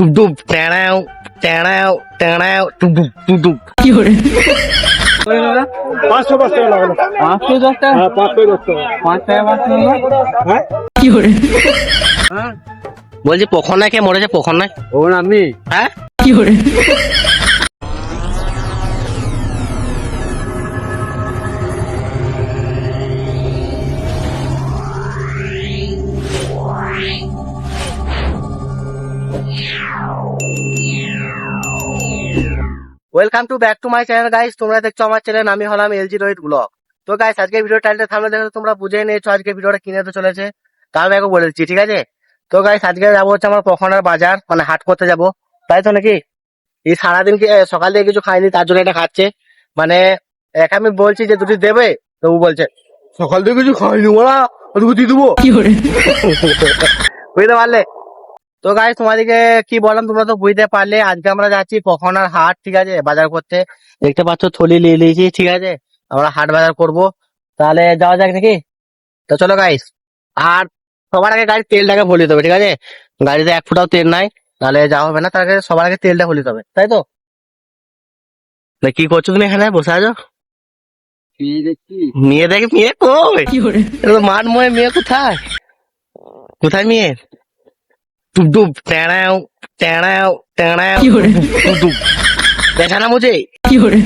টুপ টুপ টেড়াও টেড়াও টেড়াও টুপ টুপ টুপ টুপ। 有人， 500 10 টাকা লাগালো 510 টাকা, হ্যাঁ 500 10 টাকা 5 টাকা 5 হ্যাঁ 有人， বলছি পখন নাই কে মরেছে পখন নাই ও না আমি হ্যাঁ 有人， welcome to back to my channel guys. তোমরা দেখছো আমার চ্যানেল, আমি হলাম এলজি রোহিত ব্লগ। তো গাইস আজকে ভিডিও টাইটেল থামলে দেখে তোমরা বুঝে নিয়েছো আজকে ভিডিওটা কিনে তো চলেছে, তাও আমি বলে দিচ্ছি ঠিক আছে। তো গাইস আজকে যাবো হচ্ছে আমার পখনার বাজার, মানে হাট করতে যাবো, তাই তো নাকি? এই সারাদিন সকাল থেকে কিছু খাইনি, তার জন্য এটা খাচ্ছে। মানে একা আমি বলছি যে দুটি দেবে, তো ও বলছে সকাল থেকে কিছু খাইনি ওরা, ওটুকু দিয়ে দেবো, 有人， বুঝতে পারলে? তো গাইস তোমাদেরকে কি বললাম তোমরা তো বুঝতে পারলে। আজকে আমরা যাচ্ছি পখনার হাট, ঠিক আছে, বাজার করতে। দেখতে পাচ্ছ থলি নিয়ে নিয়েছি, ঠিক আছে, আমরা হাট বাজার করব। তাহলে যাওয়া যাক নাকি? তো চলো গাইস। আর সবার আগে গাড়ির তেলটাকে ভরে দিতে হবে, ঠিক আছে? গাড়িতে 1 ফুটাও তেল নাই, তাহলে যাওয়া হবে না। তার আগে সবার আগে তেলটা ভরে দিতে হবে, তাই তো? তা কি করছো তুমি এখানে বসে আছো? মেয়ে দেখে, মেয়ে কই? 有人， এটা তো মাঠ ময়ে, মেয়ে কোথায়? কোথায় মেয়ে? টুপ টুপ টেড়াও টেড়াও টেড়াও কি করে? টুপ টুপ। দেখা না মুঝে? 有人，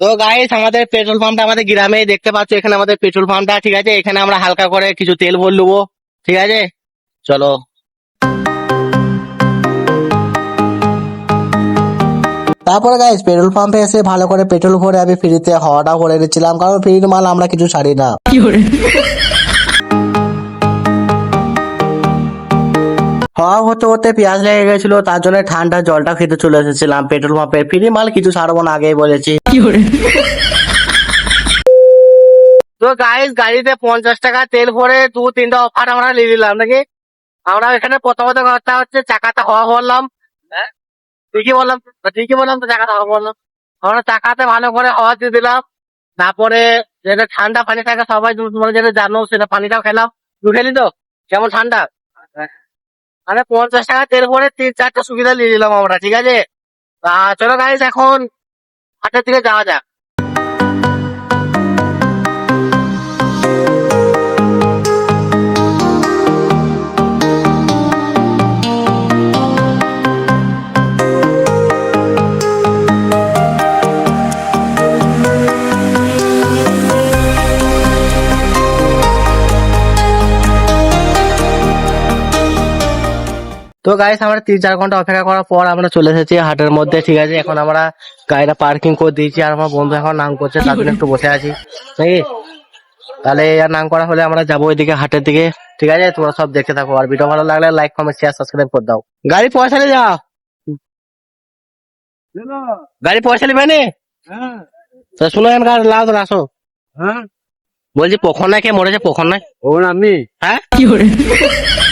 তো গাইস আমাদের পেট্রোল পাম্পটা আমাদের গ্রামেই দেখতে পাচ্ছ, এখানে আমাদের পেট্রোল পাম্পটা, ঠিক আছে। এখানে আমরা হালকা করে কিছু তেল ভরে নেবো, ঠিক আছে, চলো। তারপরে গাইস পেট্রোল পাম্পে এসে ভালো করে পেট্রোল ভরে আমি ফ্রিতে হাওয়াটা ভরে নিচ্ছিলাম, কারণ ফ্রির মাল আমরা কিছু ছাড়ি না। 有人， হাওয়া হতে হতে পেঁয়াজ লেগে গেছিল, তার জন্য ঠান্ডা জলটা খেতে চলে এসেছিলাম পেট্রোল পাম্পে। ফ্রি মাল কিছু ছাড়বো না, আগেই বলেছি। 有人， তো গাইস গাড়িতে 50 টাকা তেল ভরে 2-3টা অফার আমরা নিয়ে নিলাম নাকি। আমরা এখানে প্রথমত কথা হচ্ছে চাকাতে হাওয়া ভরলাম। হ্যাঁ ঠিকই বললাম তো, চাকাতে হাওয়া ভরলাম। আমরা চাকাতে ভালো করে হাওয়া দিয়ে দিলাম। তারপরে যেটা ঠান্ডা পানি থাকে সবাই তোমরা যেটা জানো, সেটা পানিটাও খেলাম। তুই খেলি তো কেমন ঠান্ডা? মানে 50 টাকা তেল ভরে 3-4টা সুবিধা নিয়ে নিলাম আমরা, ঠিক আছে। চলো গাইস এখন হাটের দিকে যাওয়া যাক। তো গাইস আমরা 3-4 ঘন্টা অপেক্ষা করার পর আমরা চলে এসেছি হাটের মধ্যে, ঠিক আছে। এখন আমরা গাড়িটা পার্কিং করে দিয়েছি, আর আমার বন্ধু এখন নাম করছে, তার জন্য একটু বসে আছি নাকি। তাহলে আর নাম করা হলে আমরা যাবো ওইদিকে হাটের দিকে, ঠিক আছে। তোমরা সব দেখতে থাকো, আর ভিডিও ভালো লাগলে লাইক কমেন্ট শেয়ার সাবস্ক্রাইব করে দাও। গাড়ি পয়সা নিয়ে যাও, গাড়ি পয়সা নিবে নি? হ্যাঁ তো শুনো এখানকার লাও তো আসো। হ্যাঁ বলছি পখন নাই কে মরেছে, পখন নাই ও না আমি হ্যাঁ 有人，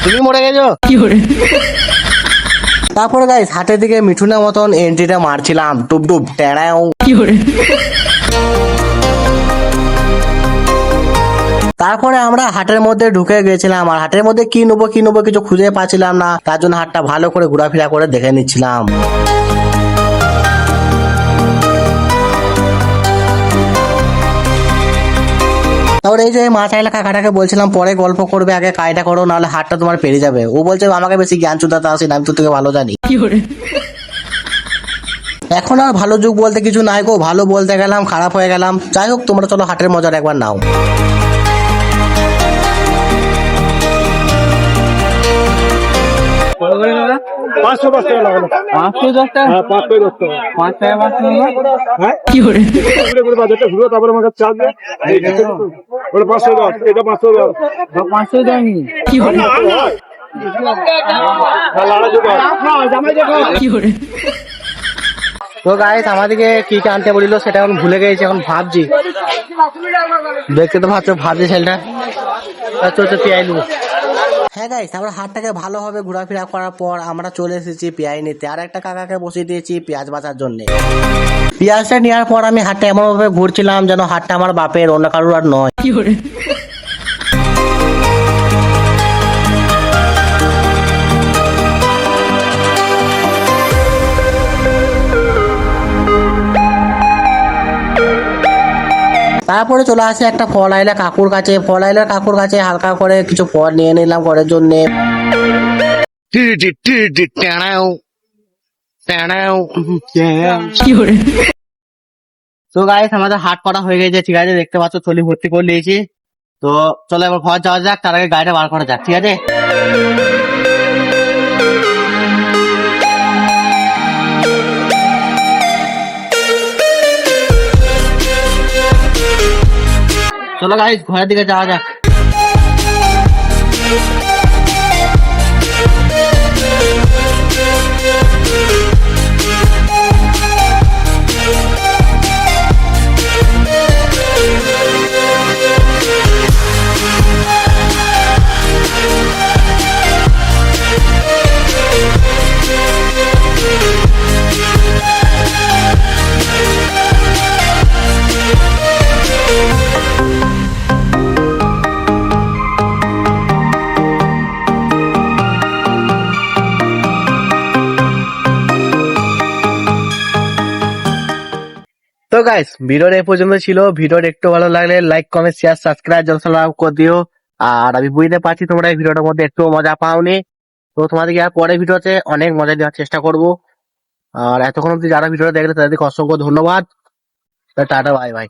তুমি মরে গেছো? 有人， তারপরে গাইস হাটের দিকে মিঠুনের মতন এন্ট্রিটা মারছিলাম, টুপ টুপ টেড়াও। 有人， তারপরে আমরা হাটের মধ্যে ঢুকে গেছিলাম, আর হাটের মধ্যে কি নেবো কিছু খুঁজে পাচ্ছিলাম না, তার জন্য হাটটা ভালো করে ঘোরাফেরা করে দেখে নিচ্ছিলাম। তারপরে এই যে মাছ আইলা কাকাটাকে বলছিলাম পরে গল্প করবে, আগে কাজটা করো, নাহলে হাটটা তোমার পেরে যাবে। ও বলছে আমাকে বেশি জ্ঞান চুদাতে আসি না, আমি তো থেকে ভালো জানি। 有人， এখন আর ভালো যুগ বলতে কিছু নাই গো, ভালো বলতে গেলাম খারাপ হয়ে গেলাম। যাই হোক তোমরা চলো হাটের মজার একবার নাও। কত করে দাদা 500 10 টাকা লাগালো 510 টাকা, হ্যাঁ 500 10 টাকা 5 টাকা 5 হ্যাঁ 有人， ঘুরে ঘুরে বাজারটা ঘুরো, তারপরে আমার কাছে চার্জ দেয়। ওটা 510, এটা 510 500 দামি, 有人， 有人， তো গাইস আমাদেরকে কি কি আনতে বলিল সেটা এখন ভুলে গেছি, এখন ভাবছি। দেখতে তো ভাবছি ছেলেটা। হ্যাঁ গাইস আমরা হাটটাকে ভালোভাবে ঘোরাফেরা করার পর আমরা চলে এসেছি পেঁয়াজ নিতে, আর একটা কাকাকে বসিয়ে দিয়েছি পেঁয়াজ বাঁচার জন্য। পেঁয়াজটা নেওয়ার পর আমি হাটটা এমন ভাবে ঘুরছিলাম যেন হাটটা আমার বাপের, অন্য কারোর আর নয়। 有人， তারপরে চলে আসে একটা ফল আইলা কাকুর কাছে, হালকা করে কিছু ফল নিয়ে নিলাম ঘরের জন্য। তো গাইস আমাদের হাট করা হয়ে গেছে, ঠিক আছে, দেখতে পাচ্ছ থলি ভর্তি করে নিয়েছি। তো চলো এবার ঘর যাওয়া যাক, তার আগে গাড়িটা বার করা যাক, ঠিক আছে। চলো গাইস ঘরের দিকে যাওয়া যাক। তো গাইস ভিডিওর এই পর্যন্ত ছিল। ভিডিওর একটু ভালো লাগলে লাইক কমেন্ট শেয়ার সাবস্ক্রাইব জলসালাম করে দিও। আর আমি বুঝতে পারছি তোমরা এই ভিডিওটার মধ্যে একটু মজা পাওনি, তো তোমাদেরকে আর পরের ভিডিওতে অনেক মজা দেওয়ার চেষ্টা করব। আর এতক্ষণ অব্দি যারা ভিডিওটা দেখলে তাদেরকে অসংখ্য ধন্যবাদ। Tata bye bye.